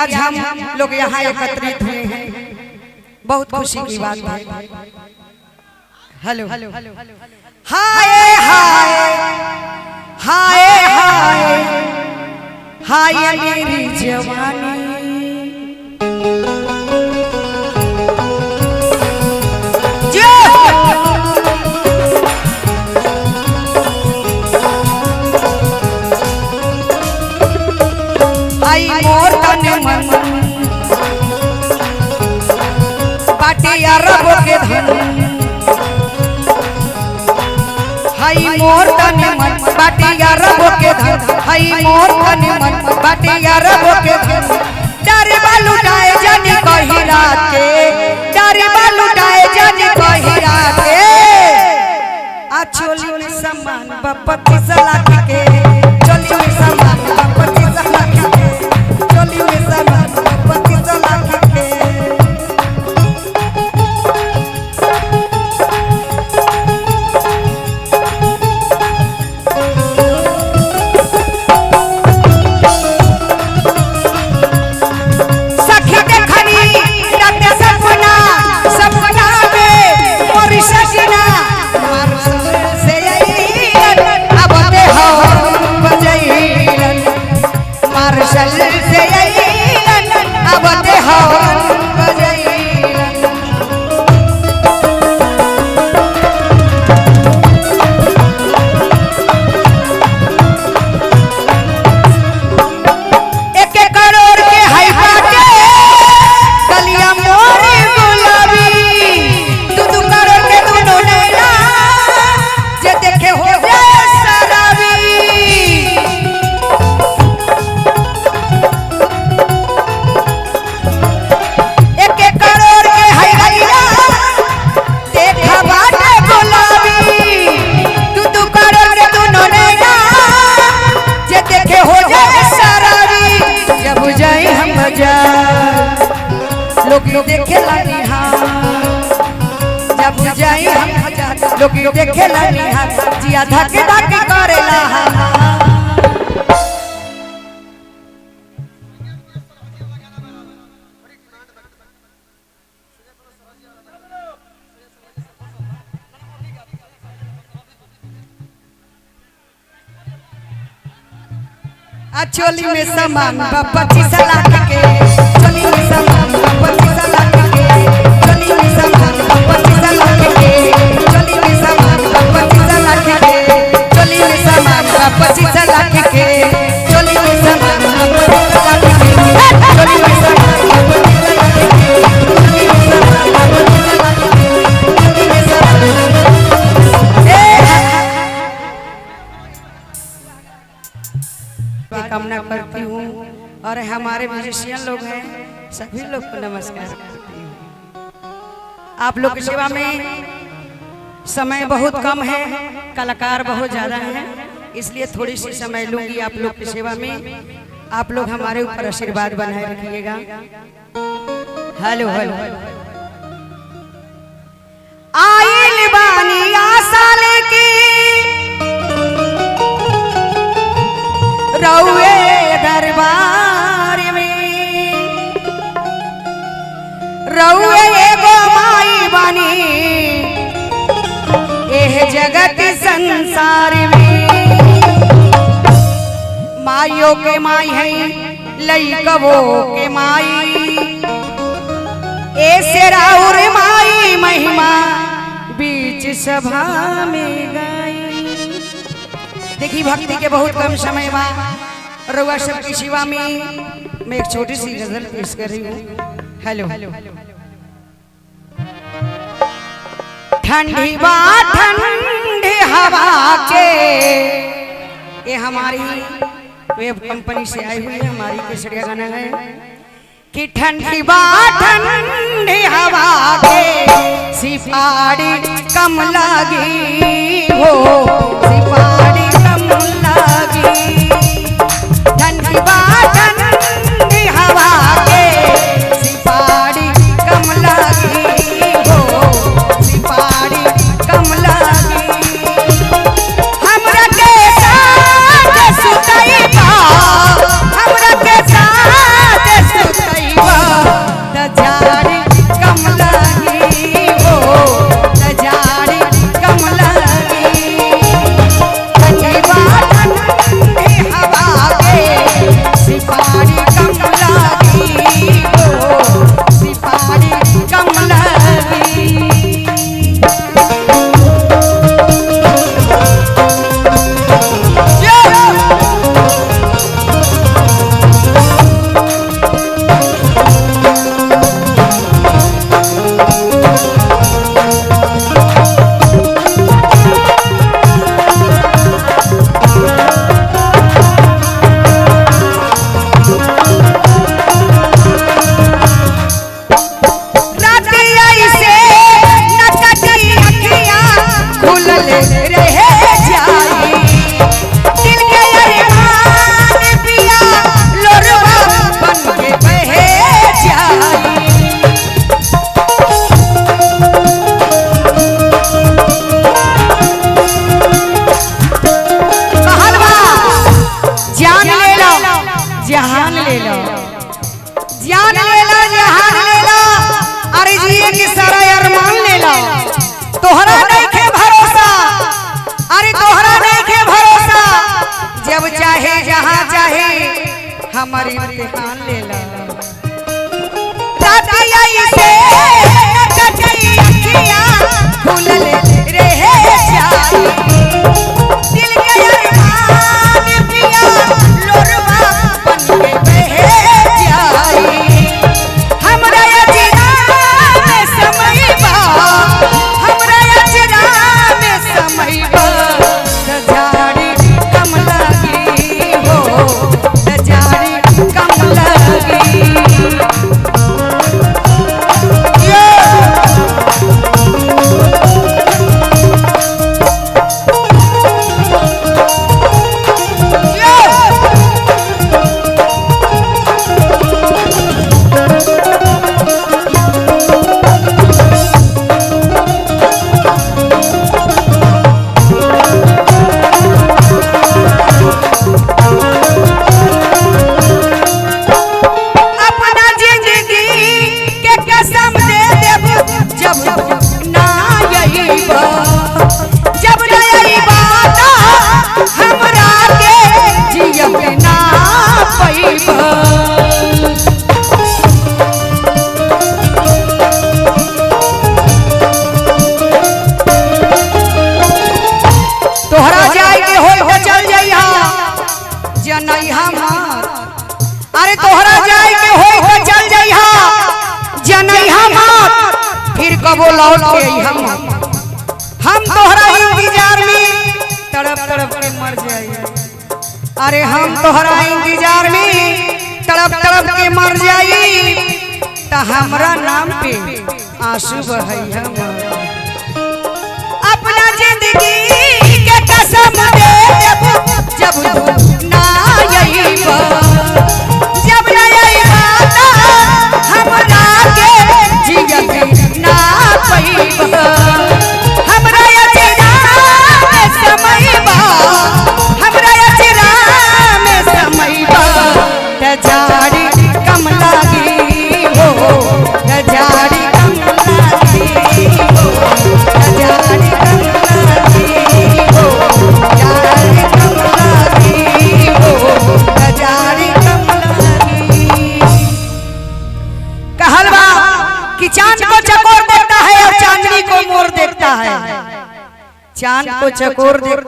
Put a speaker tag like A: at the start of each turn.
A: आज हम लोग यहाँ एकत्रित हुए हैं, बहुत खुशी की बात है। हेलो हाय हाय हाय हाय हाय मेरी जवानी, आई मोर तन मन बाटी अरब के धन, हाई मोर तन मन बाटी अरब के धन, हाई मोर तन मन बाटी अरब के धन। डरे बालू डाए जानी कही राते, डरे बालू डाए जानी कही राते। आ चोली में सामान बपति सलाख के, चोली में सामान बपति सलाख के, चोली में सामान बपति सलाख के। सखी देखनी रात सपना, सपना में मोरी सजना से अब दे हो बजैलन, मार्शल से अब दे हो बजैलन। एक एक करोड़ के हाई बाटे कलिया मोरी गुलाबी, दू दू करोड़ के दोनों नैना जे देखे हो जाए शराबी। एक एक करोड़ के हाई हलिया देखा बाटे गुलाबी, दू दू करोड़ के दोनों नैना जे देखे हो जाए शराबी। जब जाई हम बाजार लोग देखे लानी हां, जब जाई हम बाजार लोग देखे लानी हां, जिया धके धके करेला हां। आ चोली में सामान बपति सलाख के, चोली में सामान बपति सलाख के, चोली में सामान बपति सलाख के, चोली में सामान बपति सलाख के, चोली में सामान बपति सलाख के, चोली में सामान बपति सलाख के, चोली में सामान बपति सलाख के, चोली में सामान बपति सलाख के, चोली में सामान कामना करती हूँ। और हमारे म्यूजिशियन लोग हैं, सभी लोग को नमस्कार करती हूँ। आप लोग की सेवा में समय बहुत कम है, कलाकार बहुत ज़्यादा हैं, इसलिए थोड़ी सी समय लूंगी आप लोग की सेवा में। आप लोग हमारे ऊपर आशीर्वाद बनाए रखिएगा। हेलो हेलो आइल बानी आशा लेके रउए दरबार में, रउए एगो माई बनी एह जगत संसार में। माइयों के माई है लइकवो के माई, ऐसे राउर माई महिमा बीच सभा में गाई। देखिए भक्ति के बहुत कम समय में रउआ सबकी सेवा में मैं एक छोटी सी गजल पेश कर रही हूँ। हेलो ठंडी बा ठंडी हवा के, ये हमारी वेब कंपनी से आई हुई है, हमारी केसरिया गाना है कि ठंडी बा ठंडी हवा के सिपाड़ी कम लगी हो, सिपाड़ी कम लगी। ठंडी बा ठंडी हवा के सिपाड़ी कम लगी हो, सिपाड़ी कम लगी। हमरा के साथ सुतई बा, हमरा के साथ जान लेला जहान लेला अरे जिए की सारा अरमान लेला तोहरा नहीं के भरोसा अरे तोहरा नहीं के भरोसा जब चाहे जहां चाहे हमारी इम्तिहान लेला रातिया से कटई अखियां खुलल रहे जाई दिल के अरमान पिया लोरवा बन के बह जाई हमरा अजरा में समय बा हमरा अजरा में समय बा झाड़ी कम लगी हो झाड़ी कम लगी तोहरा जाए के हो तो चल जइहा जनैहा मत अरे तोहरा जाए के हो तो चल जइहा जनैहा मत फिर कबो लौट के अइहा मत हम तोहरा इंतजार में तड़प तड़प के मर जाई अरे हम तोहरा इंतजार में तड़प तड़प के मर जाई त हमरा नाम पे आंसू बहैया अपना जिंदगी कसम दे जब ना यही जब ना यही हमरा के जियत ना पईब हमरा अजरा में समय बा हमरा अजरा में समय बा त झाड़ी कम लागी हो त झाड़ी कम लागी हो त झाड़ी कम लागी हो झाड़ी कम लागी हो त झाड़ी कम लागी कहल बा कि चांद को चकोर देखता है और चांदनी को मोर देखता है चांद को चकोर देखता